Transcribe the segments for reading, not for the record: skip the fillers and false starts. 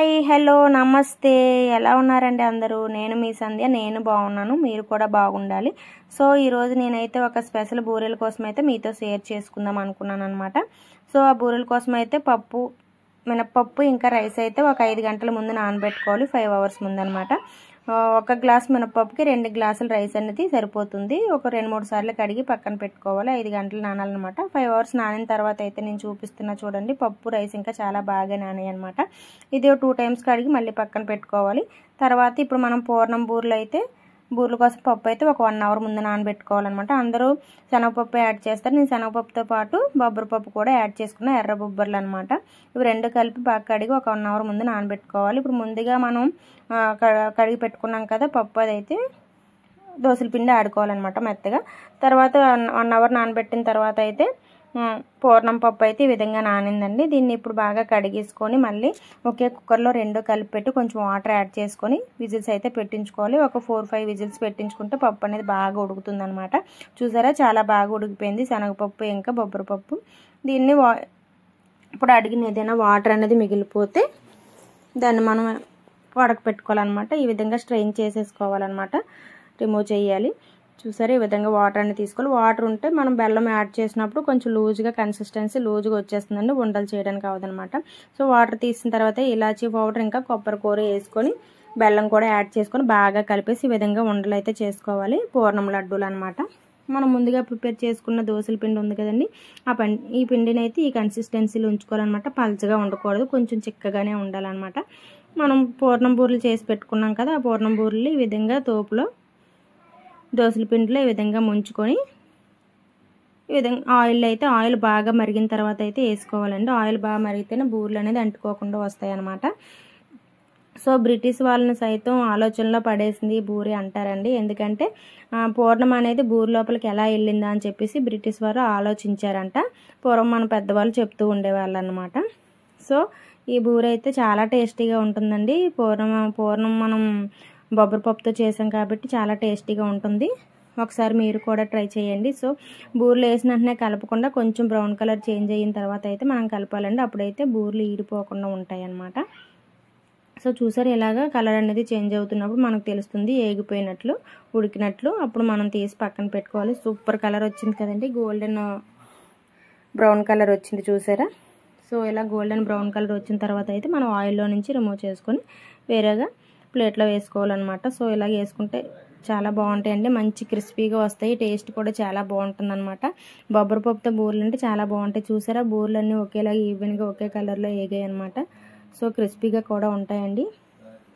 hi hello నమస్తే ఎలా ఉన్నారండి అందరూ నేను మీ సంధ్య నేను బాగున్నాను మీరు కూడా బాగుండాలి సో ఈ రోజు నేనైతే ఒక స్పెషల్ బూరెల కోసం అయితే మీతో షేర్ చేసుకుందాం అనుకున్నాను అన్నమాట సో ఆ బూరెల కోసం అయితే పప్పు మినపప్పు ఇంకా రైస్ అయితే ఒక 5 గంటల ముందు నానబెట్టుకోవాలి 5 అవర్స్ ముందు అన్నమాట ఒక గ్లాస్ మినపప్పుకి 2 గ్లాసుల రైస్ అనేది సరిపోతుంది ఒక 2-3 సార్లు కడిగి పక్కన పెట్టుకోవాలి 5 గంటలు నానాలన్నమాట 5 అవర్స్ నానిన తర్వాత అయితే నేను చూపిస్తున్నా చూడండి పప్పు రైస్ ఇంకా చాలా బాగా నానాయి అన్నమాట ఇది 2 టైమ్స్ కడిగి మళ్ళీ పక్కన పెట్టుకోవాలి తర్వాత ఇప్పుడు మనం పూర్ణం బూరెలు అయితే బూరెల కోసం పప్పు అయితే ఒక 1 అవర్ ముందు నానబెట్టుకోవాలన్నమాట అందరూ శనగపప్పు యాడ్ చేస్తారు నేను శనగపప్పుతో పాటు బొబ్బరి పప్పు కూడా యాడ్ చేసుకున్నా ఎర్ర బొబ్బర్లు అన్నమాట ఇవి రెండు కలిపి బాగా కడిగి ఒక 1 అవర్ ముందు నానబెట్టుకోవాలి ఇప్పుడు ముందుగా మనం కడిగి పెట్టుకున్నాం కదా పప్పు అదైతే దోసల పిండి ఆడుకోవాలన్నమాట మెత్తగా తర్వాత 1 అవర్ నానబెట్టిన తర్వాత అయితే పూర్ణం పప్పు అయితే ఈ విధంగా నానిందండి దీన్ని ఇప్పుడు బాగా కడిగేసుకొని మళ్ళీ ఒకే కుక్కర్లో రెండు కలిపి పెట్టి కొంచెం వాటర్ యాడ్ చేసుకొని విజిల్స్ అయితే పెట్టించుకోవాలి ఒక 4-5 విజిల్స్ పెట్టించుకుంటే పప్పు అనేది బాగా ఉడుకుతుంది అనమాట చూసారా చాలా బాగా ఉడికిపోయింది శనగపప్పు ఇంకా బొబ్బరి పప్పు దీన్ని ఇప్పుడు అడిగిన ఏదైనా వాటర్ అనేది మిగిలిపోతే దాన్ని మనం వడకపెట్టుకోవాలన్నమాట ఈ విధంగా స్ట్రెయిన్ చేసేసుకోవాలన్నమాట రిమూవ్ చేయాలి చూసారా ఈ విధంగా వాటర్ అనేది తీసుకోవాలి వాటర్ ఉంటే మనం బెల్లం యాడ్ చేసినప్పుడు కొంచెం లూజ్గా కన్సిస్టెన్సీ లూజ్గా వచ్చేస్తుందండి ఉండలు చేయడానికి అవదనమాట సో వాటర్ తీసిన తర్వాత ఇలాచీ పౌడర్ ఇంకా కొబ్బరి కూర వేసుకొని బెల్లం కూడా యాడ్ చేసుకొని బాగా కలిపేసి ఈ విధంగా ఉండలు అయితే చేసుకోవాలి పూర్ణం లడ్డూలు అనమాట మనం ముందుగా ప్రిపేర్ చేసుకున్న దోసల పిండి ఉంది కదండి ఈ పిండిని అయితే ఈ కన్సిస్టెన్సీలో ఉంచుకోవాలన్నమాట పల్చగా ఉండకూడదు కొంచెం చిక్కగానే ఉండాలన్నమాట మనం పూర్ణం బూరెలు చేసి పెట్టుకున్నాం కదా ఆ పూర్ణం బూరెలు ఈ విధంగా తోపులో దోసల పిండిలో ఈ విధంగా ముంచుకొని ఈ విధంగా ఆయిల్ బాగా మరిగిన తర్వాత అయితే వేసుకోవాలండి ఆయిల్ బాగా మరిగితేనే బూరెలు అనేది అంటుకోకుండా వస్తాయి అన్నమాట సో బ్రిటిష్ వాళ్ళని సైతం ఆలోచనలో పడేసింది బూరి అంటారండి ఎందుకంటే పూర్ణం అనేది బూరి లోపలికి ఎలా వెళ్ళిందా అని చెప్పేసి బ్రిటిష్ వారు ఆలోచించారంట పూర్వం మన పెద్దవాళ్ళు చెప్తూ ఉండేవాళ్ళు అన్నమాట సో ఈ బూరి అయితే చాలా టేస్టీగా ఉంటుందండి పూర్ణం మనం బొబ్బరి పప్పుతో చేసాం కాబట్టి చాలా టేస్టీగా ఉంటుంది ఒకసారి మీరు కూడా ట్రై చేయండి సో బూరెలు వేసిన వెంటనే కలపకుండా కొంచెం బ్రౌన్ కలర్ చేంజ్ అయిన తర్వాత అయితే మనం కలపాలండి అప్పుడైతే బూరెలు ఈడిపోకుండా ఉంటాయి అన్నమాట సో చూసారు ఇలాగా కలర్ అనేది చేంజ్ అవుతున్నప్పుడు మనకు తెలుస్తుంది ఏగిపోయినట్లు ఉడికినట్లు అప్పుడు మనం తీసి పక్కన పెట్టుకోవాలి సూపర్ కలర్ వచ్చింది కదండి గోల్డెన్ బ్రౌన్ కలర్ వచ్చింది చూసారా సో ఇలా గోల్డెన్ బ్రౌన్ కలర్ వచ్చిన తర్వాత అయితే మనం ఆయిల్లో నుంచి రిమూవ్ చేసుకొని వేరేగా ప్లేట్లో వేసుకోవాలన్నమాట సో ఇలా వేసుకుంటే చాలా బాగుంటాయండి మంచి క్రిస్పీగా వస్తాయి టేస్ట్ కూడా చాలా బాగుంటుంది అనమాట బొబ్బరి పప్పుతో బూరెలు అంటే చాలా బాగుంటాయి చూసారా బూరెలు అన్నీ ఒకేలాగా ఈవెన్గా ఒకే కలర్లో వేగాయి అనమాట సో క్రిస్పీగా కూడా ఉంటాయండి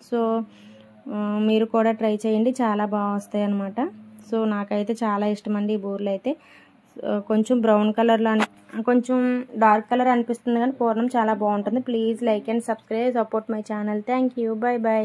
సో మీరు కూడా ట్రై చేయండి చాలా బాగా వస్తాయి అనమాట సో నాకైతే చాలా ఇష్టం అండి ఈ బూరెలు అయితే కొంచెం బ్రౌన్ కలర్లో కొంచెం డార్క్ కలర్ అనిపిస్తుంది కానీ పూర్ణం చాలా బాగుంటుంది please like and subscribe support my channel thank you by by